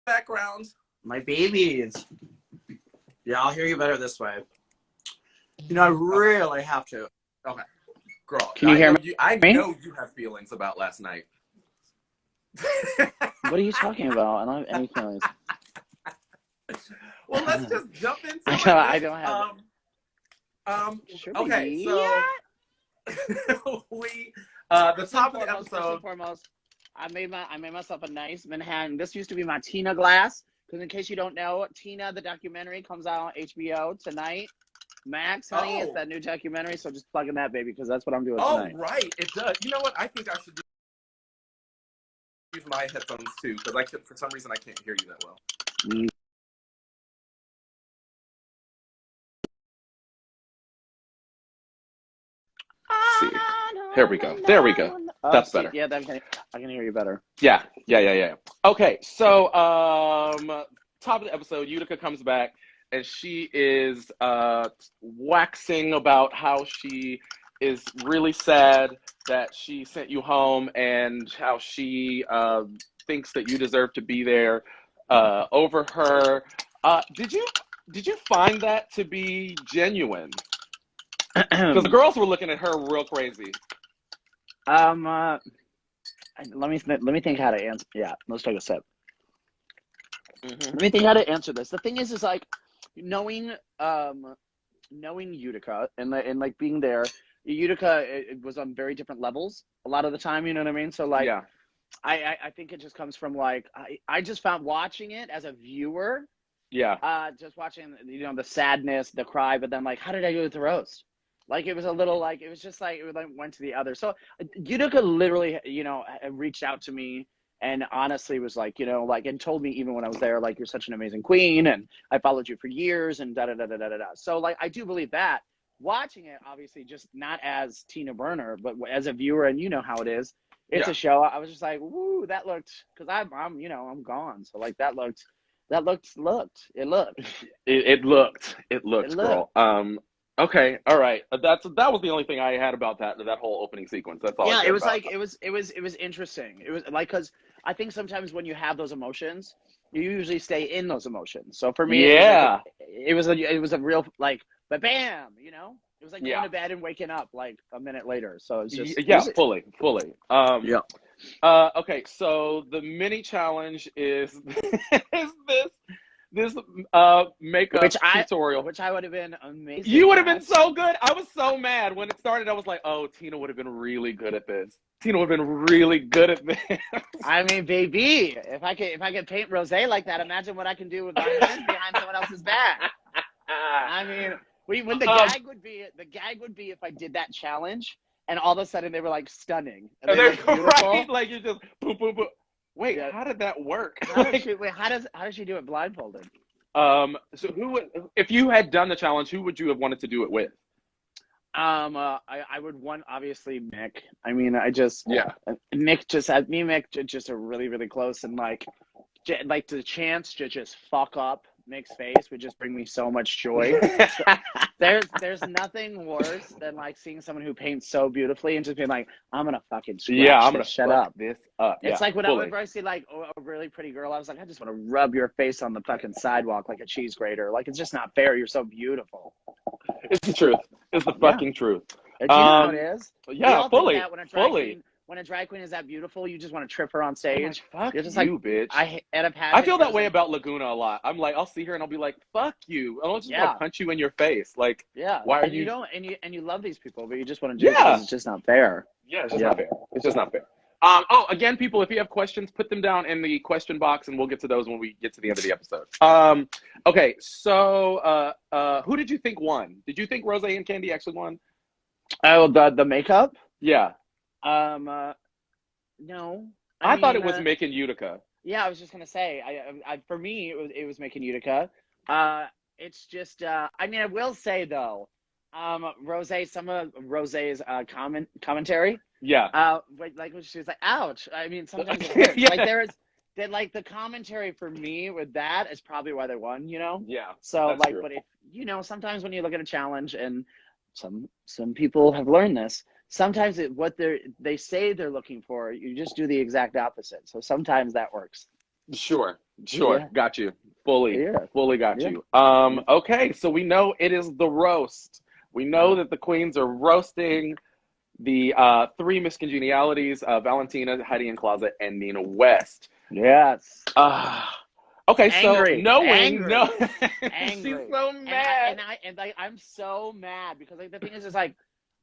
background. My babies. Yeah, I'll hear you better this way. You know, I really have to. Okay. Girl, Can you hear me? I know you have feelings about last night. What are you talking about? I don't have any feelings. Well, let's just jump into it. I don't have Sure, okay, baby. so the top of the episode. First and foremost, I made myself a nice Manhattan. This used to be my Tina glass. Because in case you don't know, Tina, the documentary, comes out on HBO tonight. Max, honey, it's that new documentary. So just plug in that, baby, because that's what I'm doing tonight. Oh, right. It does. You know what? I think I should use my headphones, too, because for some reason, I can't hear you that well. See. Here we go. There we go. That's better. Yeah, I can hear you better. Yeah. Okay, so top of the episode, Utica comes back, and she is waxing about how she is really sad that she sent you home and how she thinks that you deserve to be there over her. Did you find that to be genuine? Because the girls were looking at her real crazy. Let me think how to answer. Yeah, let's take a sip. Let me think how to answer this. The thing is like knowing Utica and like being there. Utica it was on very different levels a lot of the time. You know what I mean? So like, yeah. I think it just comes from like I just found watching it as a viewer. Yeah. Just watching the sadness, the cry, but then like, how did I do with the roast? Like it was a little like it was just like it went to the other. So Utica literally reached out to me and honestly was like and told me even when I was there like you're such an amazing queen and I followed you for years and da da da da da da. So like I do believe that. Watching it obviously just not as Tina Burner but as a viewer and you know how it is. It's a show. I was just like, woo, that looked because I'm gone. So like that looked. It looked, girl. Okay, all right. That was the only thing I had about that whole opening sequence. That's all. Yeah, it was like it was interesting. It was like because I think sometimes when you have those emotions, you usually stay in those emotions. So for me, it was a real like, but bam, it was like going to bed and waking up like a minute later. So it's just fully. Okay, so the mini challenge is this makeup tutorial, which I would have been amazing. You would have been so good. I was so mad when it started. I was like, oh, Tina would have been really good at this. I mean, baby, if I could paint rosé like that, imagine what I can do with my hands behind someone else's back. I mean, the gag would be if I did that challenge and all of a sudden they were like stunning and they looked beautiful. Right? Like you just boom, boom, boom. Wait, how did that work? How does she do it blindfolded? So if you had done the challenge, who would you have wanted to do it with? I would want obviously Mick. I mean, Mick just are really, really close and like the chance to just fuck up Mick's face would just bring me so much joy. There's nothing worse than like seeing someone who paints so beautifully and just being like, I'm gonna fucking shut up. This up. It's like whenever I see like a really pretty girl, I was like, I just want to rub your face on the fucking sidewalk like a cheese grater. Like it's just not fair. You're so beautiful. It's the truth. It's the fucking truth. Do you know how it is? Yeah, fully. When a drag queen is that beautiful, you just want to trip her on stage. Fuck You're just you, like, bitch. I feel that way about Laguna a lot. I'm like, I'll see her and I'll be like, fuck you. I'll just want to punch you in your face. Like, why are you? You love these people, but you just want to do it because it's just not fair. Yeah, it's just not fair. It's just not fair. Again, people, if you have questions, put them down in the question box, and we'll get to those when we get to the end of the episode. Okay, so who did you think won? Did you think Rose and Candy actually won? Oh, the makeup? Yeah. No. I thought it was making Utica. Yeah, I was just gonna say. For me, it was making Utica. It's just. I mean, I will say though, some of Rose's commentary. Yeah. Like when she was like, "Ouch!" I mean, sometimes it hurts. Like there is. That like the commentary for me with that is probably why they won. Yeah. So like, true. But if sometimes when you look at a challenge and some people have learned this. Sometimes what they say they're looking for, you just do the exact opposite. So sometimes that works. Sure. Sure, Yeah. got you. Fully, Yeah. fully got Yeah. you. Okay, so we know it is the roast. We know that the queens are roasting the three miscongenialities: Valentina, Heidi N Closet, and Nina West. Yes. Uh, okay, so Angry. knowing Angry. no, she's Angry. so mad. I'm so mad because like the thing is like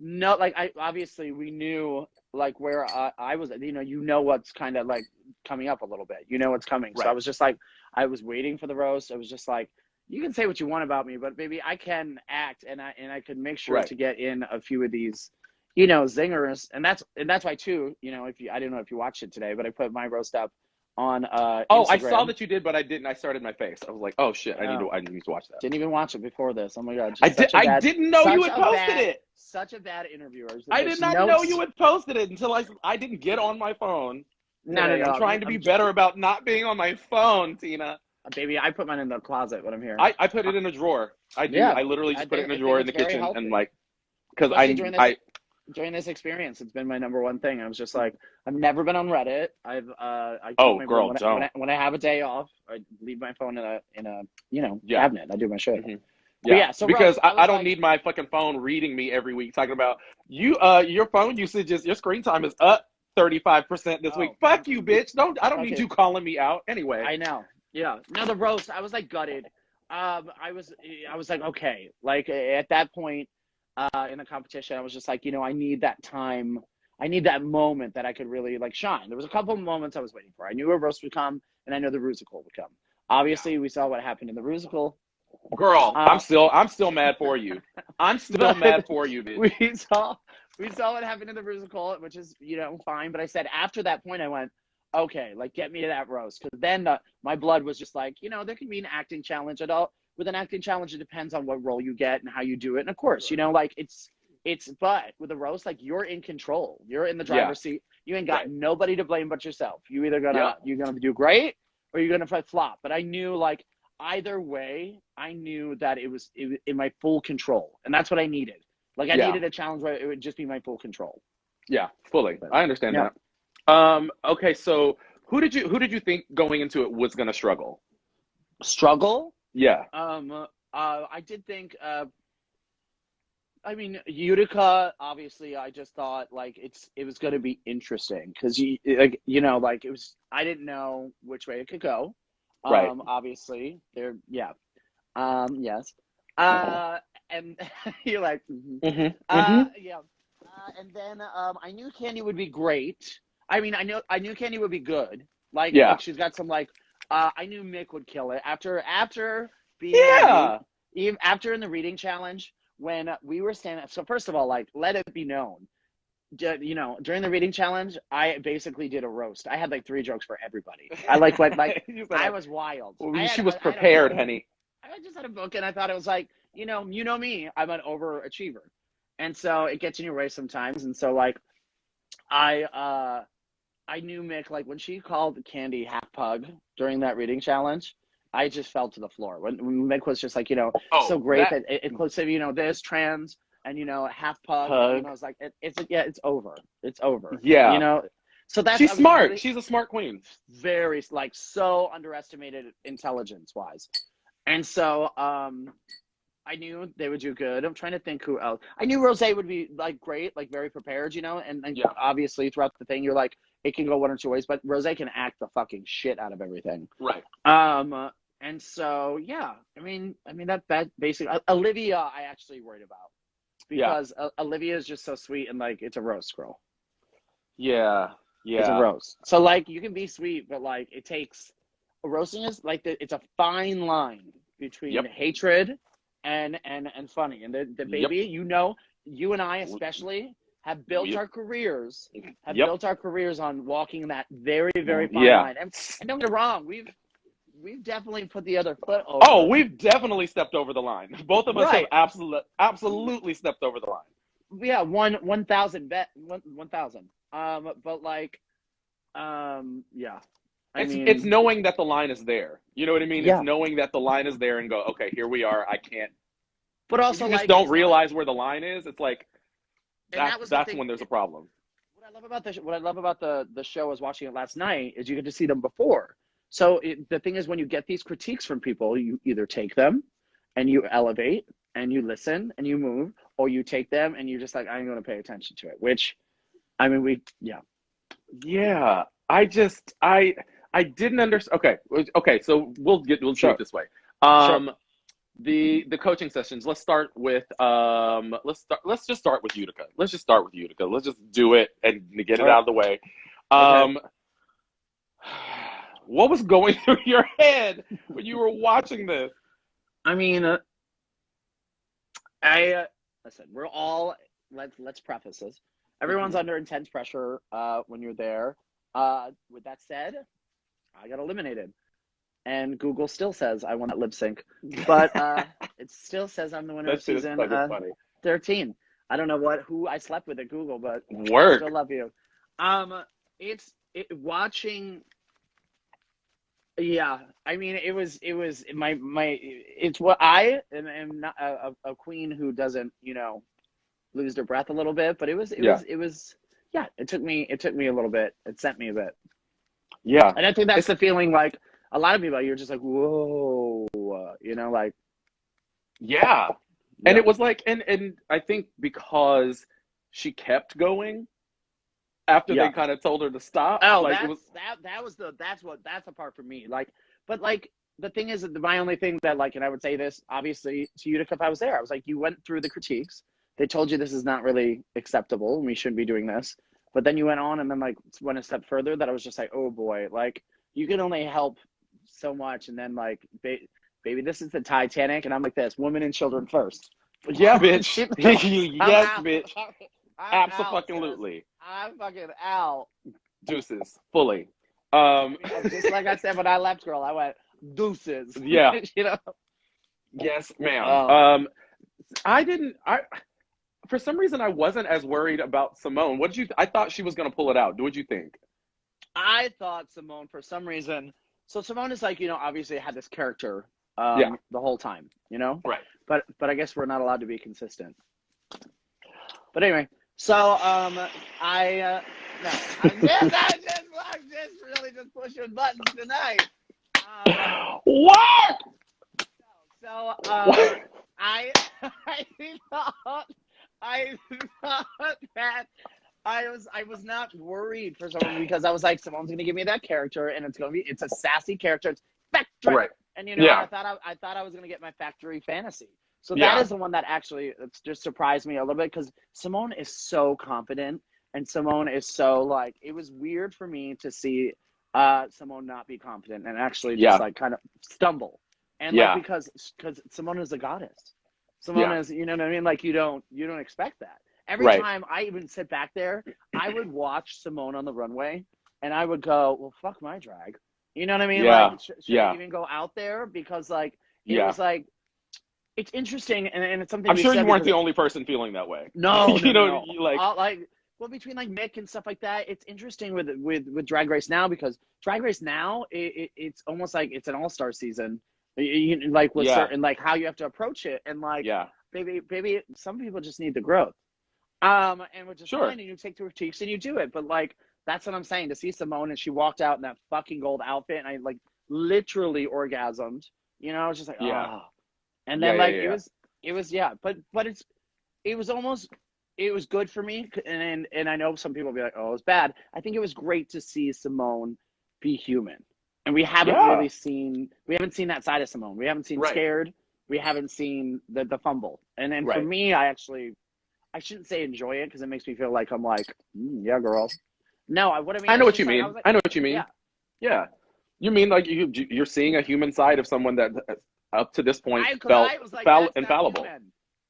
no, like I obviously we knew like where I was, you know what's kind of like coming up a little bit, you know what's coming. So I Right. was just like, I was waiting for the roast. I was just like, you can say what you want about me, but baby, I can act, and I could make sure Right. to get in a few of these, zingers, and that's why too, I don't know if you watched it today, but I put my roast up on Oh, I saw Instagram. that you did, but I didn't. I started my face. I was like, oh shit, I need Oh, to watch that. didn't even watch it before this. Oh my god, I just did. I didn't know you had posted it. such a bad interviewer. I did not know you had posted it until I didn't get on my phone today. No. I'm trying to be better about not being on my phone, Tina. Baby, I put mine in the closet when I'm here. I put it in a drawer. I do. Yeah, I literally just put it in a I drawer think in the it's very kitchen healthy. and like, because Especially during this experience, it's been my number one thing. I was just like, I've never been on Reddit. I oh keep my girl, phone when I have a day off. I leave my phone in a yeah. cabinet. I do my shit. Mm-hmm. Yeah. So because Rose, I don't need my fucking phone reading me every week talking about you. Your phone usage is your screen time is up 35% this week. Fuck you, bitch. I don't need you calling me out anyway. I know. Yeah. No, the roast. I was like gutted. I was like, okay, like at that point in the competition, I was just like, I need that time. I need that moment that I could really like shine. There was a couple of moments I was waiting for. I knew a roast would come, and I know the Rusical would come. Obviously, we saw what happened in the Rusical. Girl, I'm still mad for you. I'm still mad for you, bitch. We saw what happened in the Rusical, which is fine. But I said after that point, I went, okay, like get me to that roast, because then my blood was just like, there can be an acting challenge at all. With an acting challenge, it depends on what role you get and how you do it. And of course, like but with a roast, like you're in control. You're in the driver's seat. You ain't got nobody to blame but yourself. You either you're gonna do great or you're gonna flop. But I knew like either way, I knew that it was in my full control, and that's what I needed. Like I needed a challenge where it would just be my full control. Yeah, fully. I understand that. Okay, so who did you think going into it was gonna struggle? Struggle? Yeah. I did think. I mean, Utica. Obviously, I just thought like it was going to be interesting because it was. I didn't know which way it could go. Right. Obviously, there. Yeah. Yes. And you're like. Mm-hmm. Yeah. And then I knew Candy would be great. I mean, I knew Candy would be good. Like she's got some like. I knew Mick would kill it after being even after in the reading challenge when we were standing. So first of all, like let it be known, during the reading challenge, I basically did a roast. I had like 3 jokes for everybody. I like went like I was wild. She was prepared, honey. I just had a book and I thought it was like you know me. I'm an overachiever, and so it gets in your way sometimes. And so like I knew Mick, like when she called Candy half pug during that reading challenge, I just fell to the floor. When Mick was just like, so great that it inclusive, this trans and half pug. I was like, it's over. It's over. Yeah. So that's she's smart. She's a smart queen. Very like so underestimated intelligence wise, and so I knew they would do good. I'm trying to think who else. I knew Rose would be like great, like very prepared, and obviously throughout the thing, you're like, it can go one or two ways, but Rose can act the fucking shit out of everything. Right. And so, yeah, I mean that basically, Olivia, I actually worried about because Olivia is just so sweet and like, it's a roast girl. Yeah. Yeah. It's a roast. So like, you can be sweet, but like it takes roasting is like, it's a fine line between hatred and funny. And the baby, you and I especially have built our careers on walking that very, very fine line. And don't get me wrong, we've definitely put the other foot over. Oh, we've definitely stepped over the line. Both of us have absolutely stepped over the line. Yeah, 1,000 bet 1,000. But like, yeah. It's knowing that the line is there. You know what I mean? Yeah. It's knowing that the line is there and go, okay, here we are. I can't. But also, you just don't realize where the line is. It's like that's when there's a problem. What I love about the show I was watching it last night is you get to see them before. So the thing is, when you get these critiques from people, you either take them and you elevate and you listen and you move, or you take them and you're just like, I ain't going to pay attention to it, which, I mean, Yeah. I didn't understand. Okay. So we'll do it this way. Sure. The coaching sessions. Let's just start with Utica. Let's just do it and get it out of the way. Okay. What was going through your head when you were watching this? I mean, listen. We're all let's preface this. Everyone's under intense pressure when you're there. With that said, I got eliminated, and Google still says I won that lip sync, but it still says I'm the winner of season 13. I don't know who I slept with at Google, but I still love you. Watching. Yeah, I mean, it was it's what I am not a queen who doesn't, lose their breath a little bit, but it was yeah, it took me a little bit. It sent me a bit. Yeah. And I think that's the feeling, like a lot of people, you're just like, whoa, like. Yeah. And it was like, and I think because she kept going after they kind of told her to stop. Oh, like that's the part for me. Like, but like the thing is, my only thing that, like, and I would say this obviously to Utica if I was there, I was like, you went through the critiques. They told you this is not really acceptable and we shouldn't be doing this. But then you went on and then, like, went a step further that I was just like, oh boy, like, you can only help so much. And then, like, baby, this is the Titanic. And I'm like this, women and children first. Yeah, bitch. Yes, bitch. Absolutely. I'm fucking out. Deuces, fully. Just like I said when I left, girl, I went, deuces. Yeah. Yes, ma'am. For some reason, I wasn't as worried about Simone. I thought she was going to pull it out. What did you think? I thought Simone, for some reason, so Simone is like, obviously had this character the whole time, Right. But I guess we're not allowed to be consistent. But anyway, so I'm just really just pushing buttons tonight. What? So I thought that I was not worried for someone, because I was like, someone's gonna give me that character and it's a sassy character. It's factory. Right. And I thought I was gonna get my factory fantasy. So that is the one that actually just surprised me a little bit, because Simone is so confident and Simone is so, like, it was weird for me to see Simone not be confident and actually just like kind of stumble. And like, because Simone is a goddess. Simone is, you know what I mean? Like, you don't expect that. Every time I even sit back there, I would watch Simone on the runway and I would go, well, fuck my drag. You know what I mean? Yeah. Like, should I even go out there? Because, like, it was like, it's interesting, and it's something. I'm sure you weren't the only person feeling that way. No, no. Well, between like Mick and stuff like that, it's interesting with Drag Race now, because Drag Race now it's almost like it's an all-star season, like with certain, like, how you have to approach it, and like baby, some people just need the growth, and which is fine, and you take the critiques and you do it, but like that's what I'm saying. To see Simone and she walked out in that fucking gold outfit, and I like literally orgasmed. I was just like, oh. And then it was but it was good for me, and I know some people will be like, oh, it's bad. I think it was great to see Simone be human, and we haven't really seen that side of Simone. We haven't seen scared. We haven't seen the fumble, and then for me, I shouldn't say enjoy it, because it makes me feel like I'm like, yeah, girl. No, I know what you mean. I know what you mean. Yeah. You mean like you're seeing a human side of someone that up to this point felt infallible.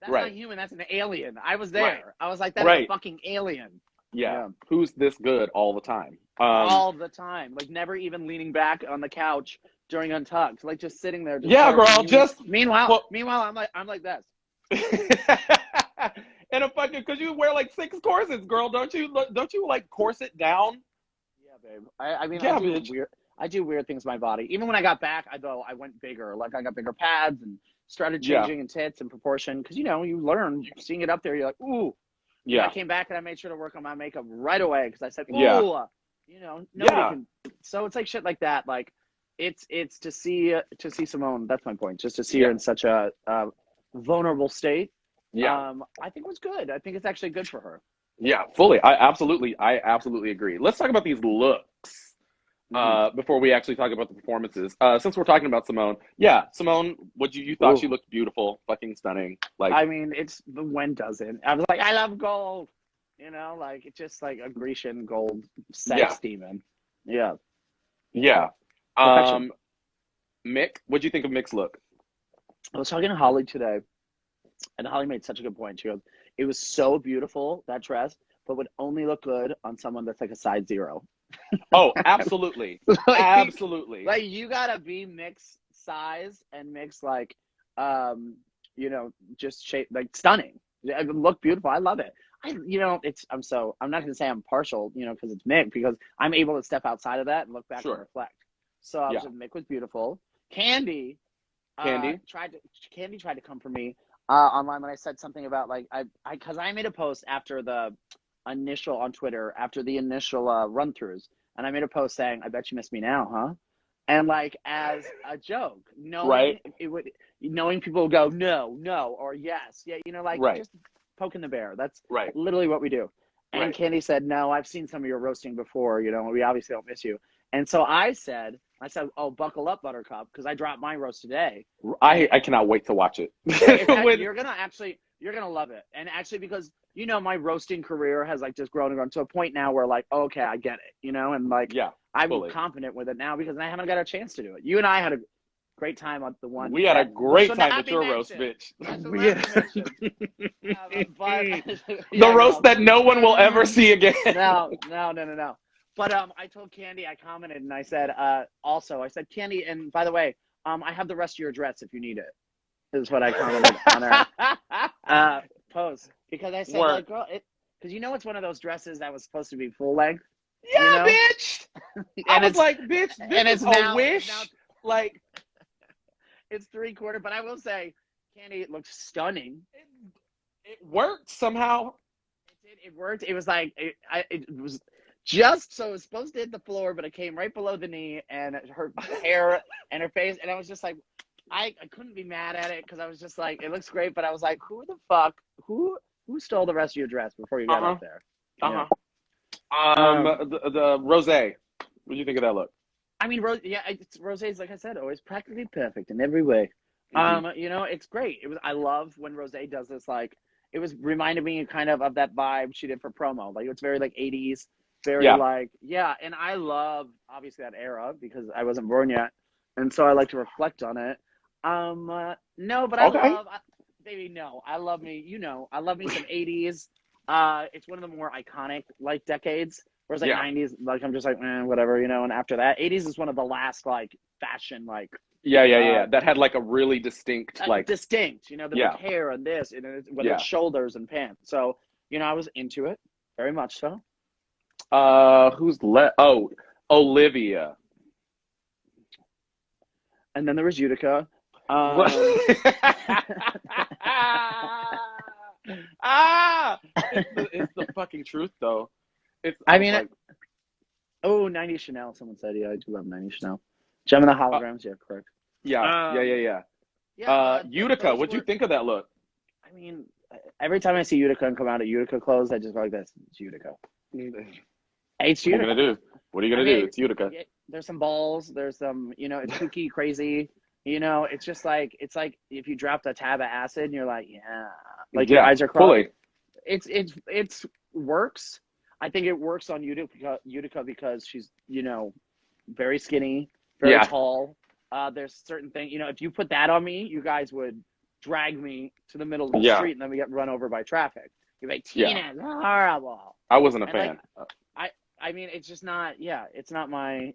That's not human. That's an alien. I was there. I was like, that's a fucking alien. Yeah. Who's this good all the time? All the time. Like, never even leaning back on the couch during Untucked. Like, just sitting there. Girl. Meanwhile, I'm like this. And a fucking, because you wear like 6 corsets, girl. Don't you like corset down? Yeah, babe. I mean, I do weird things to my body. Even when I got back, I went bigger. Like, I got bigger pads and started changing in tits and proportion. Because, you learn. Seeing it up there, you're like, ooh. Yeah. I came back and I made sure to work on my makeup right away, because I said, ooh. Nobody can. So it's like shit like that. Like, it's to see Simone. That's my point. Just to see her in such a vulnerable state. Yeah. I think it was good. I think it's actually good for her. Yeah, fully. I absolutely agree. Let's talk about these looks before we actually talk about the performances. Since we're talking about Simone, Simone, you thought she looked beautiful, fucking stunning. Like, I mean, when doesn't? I was like, I love gold. You know, like it's just like a Grecian gold sex demon. Yeah. Yeah. Perfection. Mick, what'd you think of Mick's look? I was talking to Holly today, and Holly made such a good point. She goes, it was so beautiful, that dress, but would only look good on someone that's like a size 0. Oh, absolutely. Absolutely. Like, you gotta be Mick's size and Mick's like, just shape, like stunning. It look beautiful. I love it. I'm not gonna say I'm partial, because it's Mick, because I'm able to step outside of that and look back and reflect. So Mick was beautiful. Candy tried to come for me online when I said something about because I made a post after the initial on Twitter after the initial run throughs, and I made a post saying, "I bet you miss me now, huh?" And as a joke, knowing people would go no or yes, just poking the bear. That's literally what we do. And Candy said, "No, I've seen some of your roasting before. We obviously don't miss you." And so I said, "Oh, buckle up, Buttercup," because I dropped my roast today. I cannot wait to watch it. You're gonna love it. And actually, because my roasting career has just grown and grown to a point now where okay, I get it. And I'm fully confident with it now because I haven't got a chance to do it. You and I had a great time on the one. We had a great time at your roast, bitch. The roast that no one will ever see again. No. But I told Candy, I commented and I said, Candy, and by the way, I have the rest of your dress if you need it. Is what I commented on her post, because I said, girl, because it's one of those dresses that was supposed to be full length. Yeah, bitch. I was like, bitch, this is a wish. It's 3/4, but I will say, Candy, it looked stunning. It worked somehow. It worked. It was it was just so it was supposed to hit the floor, but it came right below the knee, and her hair and her face, and I was just like, I couldn't be mad at it because I was just like, it looks great, but I was like, who the fuck, who stole the rest of your dress before you got up there? The rosé. What do you think of that look? I mean, rosé, like I said, always practically perfect in every way. It's great. I love when rosé does this. It was reminded me kind of that vibe she did for promo. It's very 80s, very and I love obviously that era because I wasn't born yet, and so I like to reflect on it. No, but I love me. I love me some 80s. It's one of the more iconic decades. Whereas 90s, I'm just whatever, and after that, 80s is one of the last fashion that had a really distinct distinct, the big hair and this, with its shoulders and pants. So I was into it very much so. Who's left? Oh, Olivia. And then there was Utica. It's the fucking truth though. I mean, 90 Chanel. Someone said, I do love 90 Chanel. Gem and the holograms, correct. Yeah. Utica, what'd you think of that look? I mean, every time I see Utica and come out of Utica clothes, I just go like this. It's Utica. It's Utica. What are you gonna do? It's Utica. There's some balls. There's some, it's kooky, crazy. It's just it's like if you dropped a tab of acid and you're like, your eyes are closed. It's works. I think it works on Utica because she's, very skinny, very tall. There's certain things, if you put that on me, you guys would drag me to the middle of the street and then we get run over by traffic. You're like, Tina's horrible. I wasn't a fan. I mean, it's just not, it's not my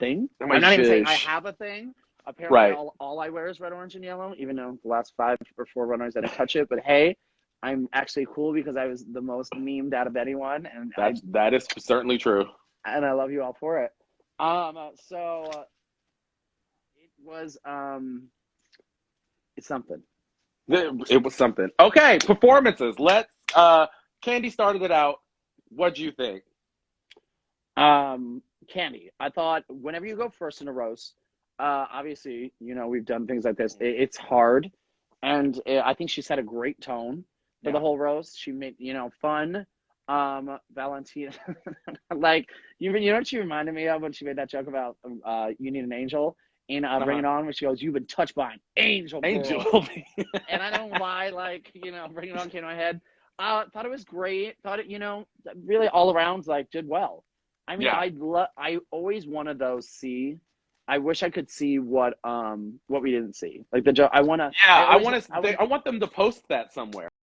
thing. I'm not even saying I have a thing. Apparently all I wear is red, orange, and yellow, even though the last 5 or 4 runners I didn't touch it. But hey, I'm actually cool because I was the most memed out of anyone, and that is certainly true. And I love you all for it. So it was it's something. It was something. Okay, performances. Let's Candy started it out. What'd you think? Candy. I thought whenever you go first in a roast, obviously, we've done things like this. It's hard. And I think she set a great tone for the whole roast. She made, fun. Valentina, like, you know what she reminded me of when she made that joke about You Need an Angel in Bring It On, when she goes, "You've been touched by an angel, girl." Angel. And I don't know why, Bring It On came to my head. Thought it was great. Thought it, really all around, did well. I mean, I always wanted those I wish I could see what we didn't see. Like the joke. I want them to post that somewhere.